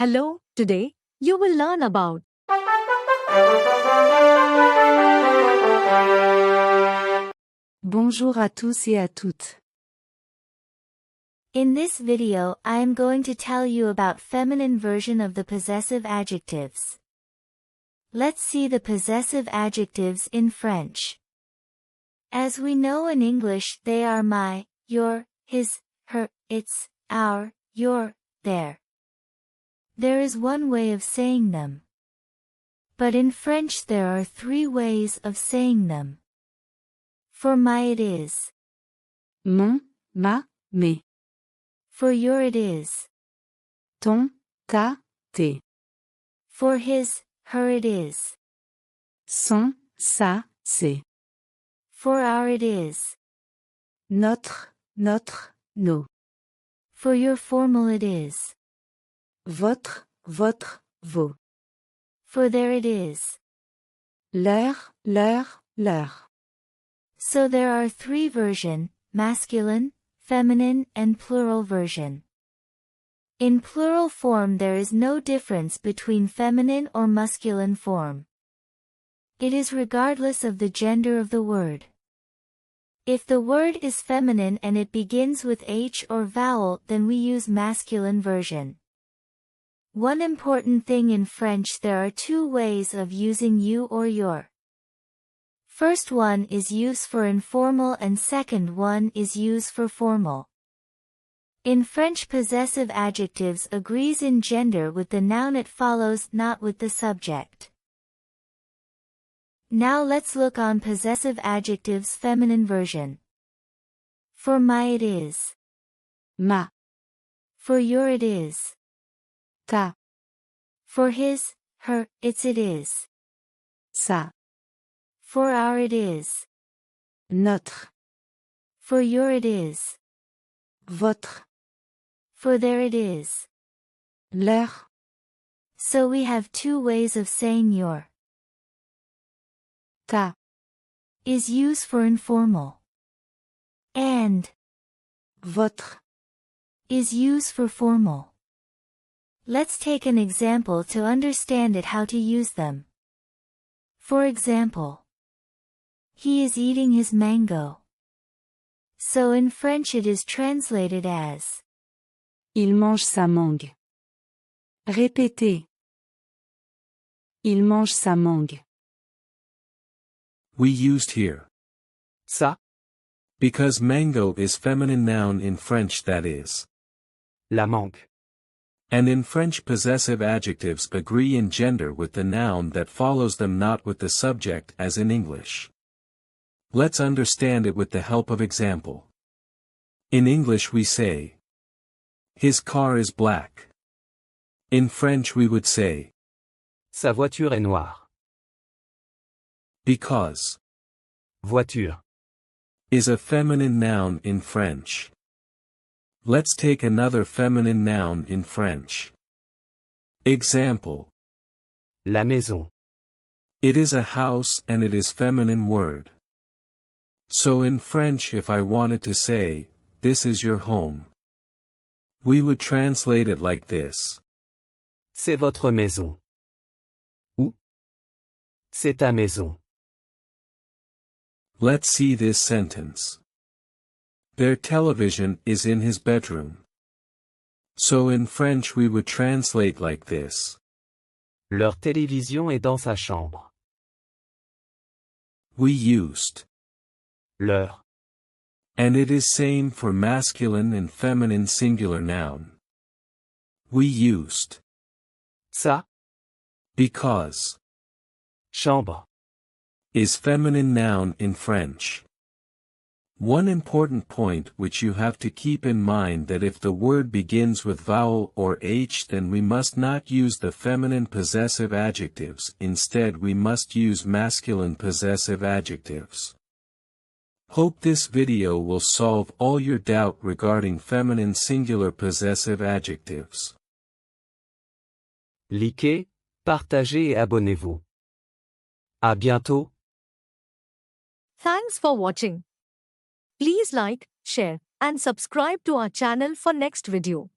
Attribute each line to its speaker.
Speaker 1: Hello, today you will learn about
Speaker 2: Bonjour à tous et à toutes.
Speaker 3: In this video I am going to tell you about feminine version of the possessive adjectives. Let's see the possessive adjectives in French. As we know in English they are my, your, his, her, its, our, your, their. There is one way of saying them. But in French there are three ways of saying them. For my it is.
Speaker 2: Mon, ma, mes.
Speaker 3: For your it is.
Speaker 2: Ton, ta, tes.
Speaker 3: For his, her it is.
Speaker 2: Son, sa, ses.
Speaker 3: For our it is.
Speaker 2: Notre, nos.
Speaker 3: For your formal it is.
Speaker 2: Votre, vos.
Speaker 3: For their it is.
Speaker 2: Leur, leur.
Speaker 3: So there are three versions: masculine, feminine, and plural version. In plural form there is no difference between feminine or masculine form. It is regardless of the gender of the word. If the word is feminine and it begins with H or vowel, then we use masculine version. One important thing in French: there are two ways of using you or your. First one is use for informal and second one is use for formal. In French, possessive adjectives agrees in gender with the noun it follows, not with the subject. Now let's look on possessive adjectives feminine version. For my it is.
Speaker 2: Ma.
Speaker 3: For your it is.
Speaker 2: Ta.
Speaker 3: For his, her, its it is.
Speaker 2: Sa.
Speaker 3: For our it is.
Speaker 2: Notre.
Speaker 3: For your it is.
Speaker 2: Votre.
Speaker 3: For their it is.
Speaker 2: Leur.
Speaker 3: So we have two ways of saying your.
Speaker 2: Ta.
Speaker 3: Is used for informal. And.
Speaker 2: Votre.
Speaker 3: Is used for formal. Let's take an example to understand it how to use them. For example. He is eating his mango. So in French it is translated as.
Speaker 2: Il mange sa mangue. Répétez. Il mange sa mangue.
Speaker 4: We used here ça because mango is feminine noun in French, that is
Speaker 5: la mangue.
Speaker 4: And in French, possessive adjectives agree in gender with the noun that follows them, not with the subject as in English. Let's understand it with the help of example. In English we say, his car is black. In French we would say,
Speaker 5: Sa voiture est noire.
Speaker 4: because
Speaker 5: Voiture.
Speaker 4: is a feminine noun in French. Let's take another feminine noun in French. Example.
Speaker 5: La maison.
Speaker 4: It is a house and it is feminine word. So in French, if I wanted to say, this is your home, we would translate it like this.
Speaker 5: C'est votre maison. Ou. C'est ta maison.
Speaker 4: Let's see this sentence. Their television is in his bedroom. So in French we would translate like this.
Speaker 5: Leur télévision est dans sa chambre.
Speaker 4: We used.
Speaker 5: Leur.
Speaker 4: And it is same for masculine and feminine singular noun. We used.
Speaker 5: Sa.
Speaker 4: Because.
Speaker 5: Chambre.
Speaker 4: Is feminine noun in French. One important point which you have to keep in mind, that if the word begins with vowel or H, then we must not use the feminine possessive adjectives, instead we must use masculine possessive adjectives. Hope this video will solve all your doubt regarding feminine singular possessive adjectives.
Speaker 5: Likez, partagez et abonnez-vous. À bientôt.
Speaker 1: Thanks for watching. Please like, share, and subscribe to our channel for next video.